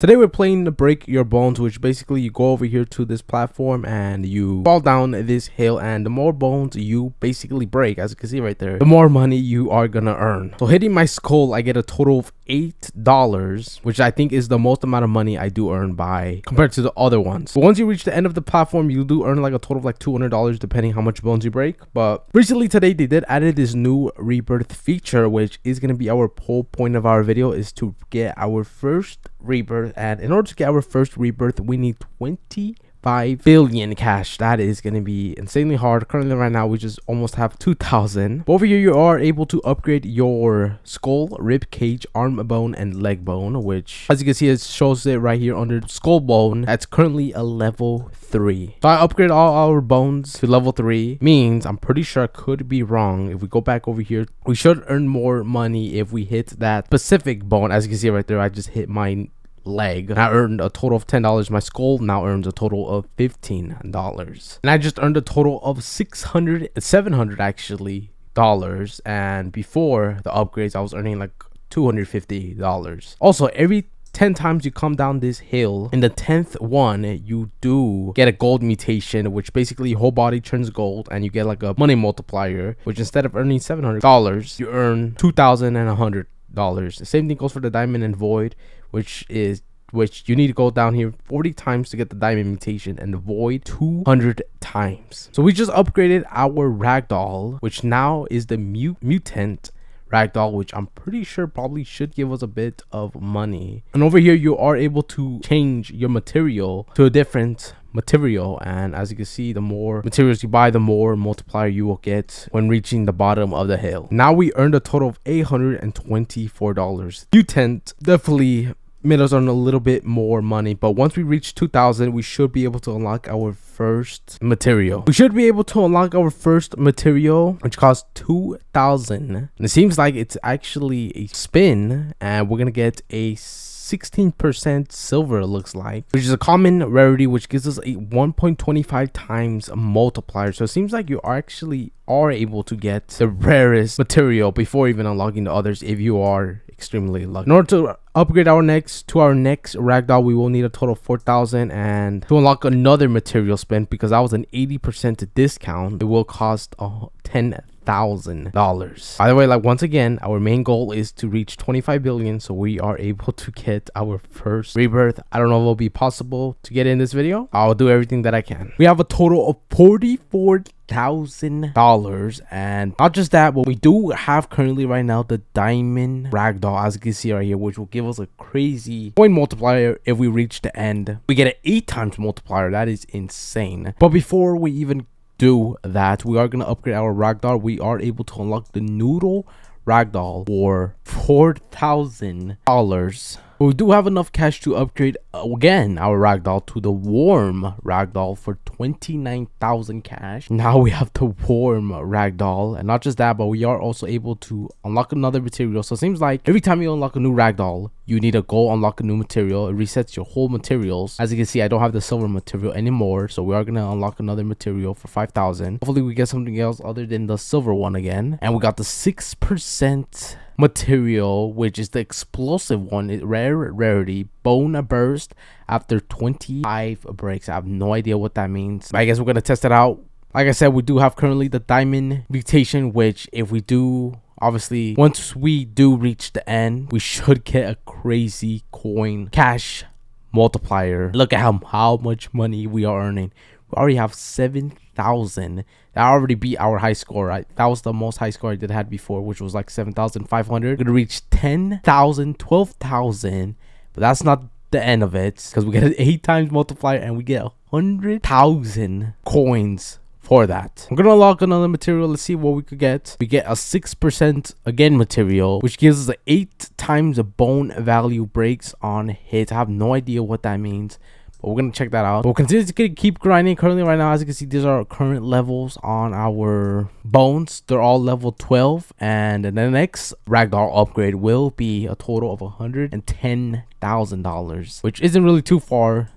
Today we're playing Break Your Bones, which basically you go over here to this platform and you fall down this hill, and the more bones you basically break, as you can see right there, the more money you are gonna earn. So hitting my skull, I get a total of $8, which I think is the most amount of money I do earn by compared to the other ones. But once you reach the end of the platform, you do earn like a total of like $200 depending how much bones you break. But recently today they did added this new rebirth feature, which is gonna be our whole point of our video, is to get our first rebirth. And in order to get our first rebirth, we need 25 billion cash. That is going to be insanely hard. Currently right now we just almost have 2,000. But over here you are able to upgrade your skull, rib cage, arm bone, and leg bone, which as you can see it shows it right here under skull bone. That's currently a level 3. So I upgrade all our bones to level 3. Means I'm pretty sure I could be wrong. If we go back over here, we should earn more money if we hit that specific bone. As you can see right there, I just hit my leg and I earned a total of $10. My skull now earns a total of $15, and I just earned a total of 700 actually dollars. And before the upgrades I was earning like $250. Also, every 10 times you come down this hill, in the 10th one you do get a gold mutation, which basically your whole body turns gold, and you get like a money multiplier, which instead of earning $700 you earn $2,100. The same thing goes for the diamond and void, which you need to go down here 40 times to get the diamond mutation, and the void 200 times. So we just upgraded our ragdoll, which now is the mutant ragdoll, which I'm pretty sure probably should give us a bit of money. And over here you are able to change your material to a different material, and as you can see, the more materials you buy, the more multiplier you will get when reaching the bottom of the hill. Now we earned a total of $824. Mutant definitely made us earn a little bit more money, but once we reach 2,000 we should be able to unlock our first material. We should be able to unlock our first material, which costs 2,000, and it seems like it's actually a spin, and we're gonna get a 16% silver, it looks like, which is a common rarity, which gives us a 1.25 times multiplier. So it seems like you actually are able to get the rarest material before even unlocking the others if you are extremely lucky. In order to upgrade our next ragdoll, we will need a total of 4,000, and to unlock another material spin, because that was an 80% discount, it will cost $10,000. By the way, like once again, our main goal is to reach 25 billion, so we are able to get our first rebirth. I don't know if it'll be possible to get in this video. I'll do everything that I can. We have a total of $44,000, and not just that, but we do have currently right now the diamond ragdoll, as you can see right here, which will give us a crazy coin multiplier. If we reach the end, we get an 8 times multiplier. That is insane. But before we even do that, we are going to upgrade our ragdoll. We are able to unlock the noodle ragdoll for $4,000. We do have enough cash to upgrade again our ragdoll to the warm ragdoll for 29,000 cash. Now we have the warm ragdoll, and not just that, but we are also able to unlock another material. So it seems like every time you unlock a new ragdoll, you need to go unlock a new material. It resets your whole materials. As you can see, I don't have the silver material anymore, so we are gonna unlock another material for 5,000. Hopefully we get something else other than the silver one again. And we got the 6% material, which is the explosive one, rarity, bone burst after 25 breaks. I have no idea what that means, but I guess we're gonna test it out. Like I said, we do have currently the diamond mutation, which if we do, obviously once we do reach the end, we should get a crazy coin cash multiplier. Look at how much money we are earning. We already have 7,000. That already beat our high score, right? That was the most high score I had before, which was like 7,500. We're gonna reach 10,000, 12,000, but that's not the end of it, because we get an 8 times multiplier and we get 100,000 coins for that. I'm gonna unlock another material. Let's see what we could get. We get a 6% again material, which gives us 8 times the bone value breaks on hit. I have no idea what that means, but we're gonna check that out. We'll continue to keep grinding. Currently right now, as you can see, these are our current levels on our bones. They're all level 12, and the next ragdoll upgrade will be a total of $110,000, which isn't really too far,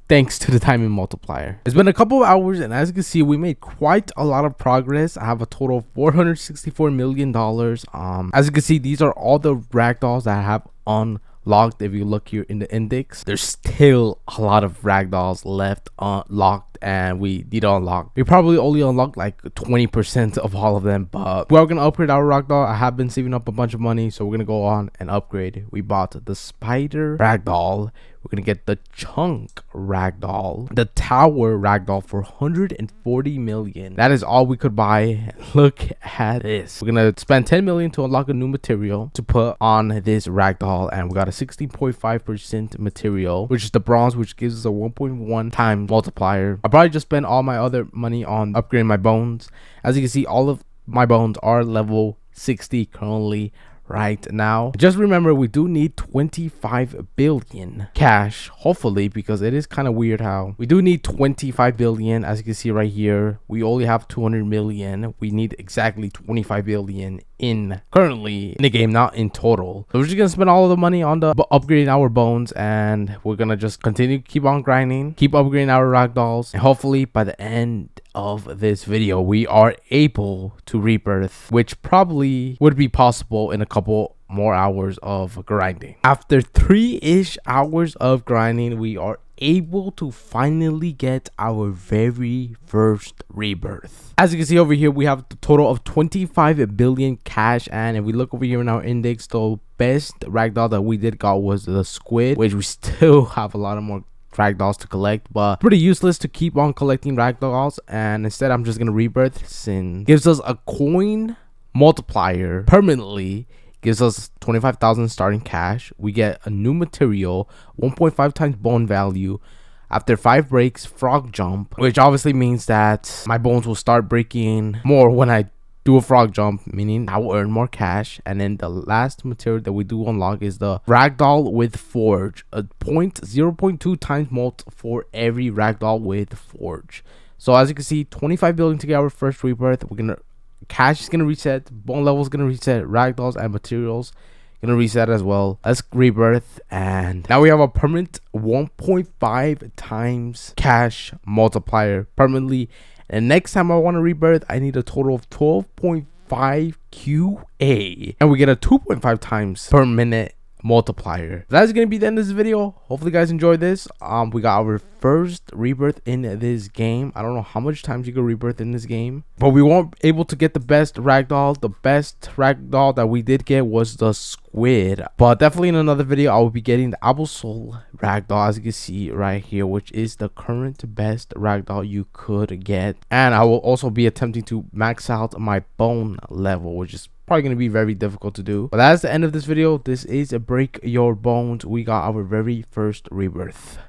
thanks to the diamond multiplier. It's been a couple of hours, and as you can see, we made quite a lot of progress. I have a total of $464 million. As you can see, these are all the ragdolls that I have on locked. If you look here in the index, there's still a lot of ragdolls left unlocked, and we did unlock. We probably only unlocked like 20% of all of them, but we're gonna upgrade our ragdoll. I have been saving up a bunch of money, so we're gonna go on and upgrade. We bought the spider ragdoll. We're gonna get the chunk ragdoll, the tower ragdoll for 140 million. That is all we could buy. Look at this. We're gonna spend 10 million to unlock a new material to put on this ragdoll, and we got a 16.5% material, which is the bronze, which gives us a 1.1 times multiplier. I probably just spent all my other money on upgrading my bones. As you can see, all of my bones are level 60 currently right now. Just remember, we do need 25 billion cash, hopefully, because it is kind of weird how we do need 25 billion. As you can see right here, we only have 200 million. We need exactly 25 billion in currently in the game, not in total. So we're just gonna spend all of the money on the upgrading our bones, and we're gonna just continue, keep on grinding, keep upgrading our ragdolls, and hopefully by the end of this video we are able to rebirth, which probably would be possible in a couple more hours of grinding. After 3-ish hours of grinding, we are able to finally get our very first rebirth. As you can see over here, we have a total of 25 billion cash, and if we look over here in our index, the best ragdoll that we did got was the squid, which we still have a lot of more ragdolls to collect, but pretty useless to keep on collecting ragdolls, and instead I'm just gonna rebirth, since gives us a coin multiplier permanently, gives us 25,000 starting cash. We get a new material, 1.5 times bone value. After 5 breaks, frog jump, which obviously means that my bones will start breaking more when I do a frog jump, meaning I will earn more cash. And then the last material that we do unlock is the ragdoll with forge, a 0.2 times mult for every ragdoll with forge. So as you can see, 25 billion to get our first rebirth. We're gonna cash is gonna reset, bone level is gonna reset, ragdolls and materials gonna reset as well. Let's rebirth, and now we have a permanent 1.5 times cash multiplier permanently. And next time I want to rebirth, I need a total of 12.5 QA, and we get a 2.5 times per minute multiplier. That's gonna be the end of this video. Hopefully you guys enjoyed this. We got our first rebirth in this game. I don't know how much times you can rebirth in this game, but we weren't able to get the best ragdoll. The best ragdoll that we did get was the squid, but definitely in another video I will be getting the Absol ragdoll, as you can see right here, which is the current best ragdoll you could get. And I will also be attempting to max out my bone level, which is probably going to be very difficult to do. But that's the end of this video. This is a Break Your Bones. We got our very first rebirth.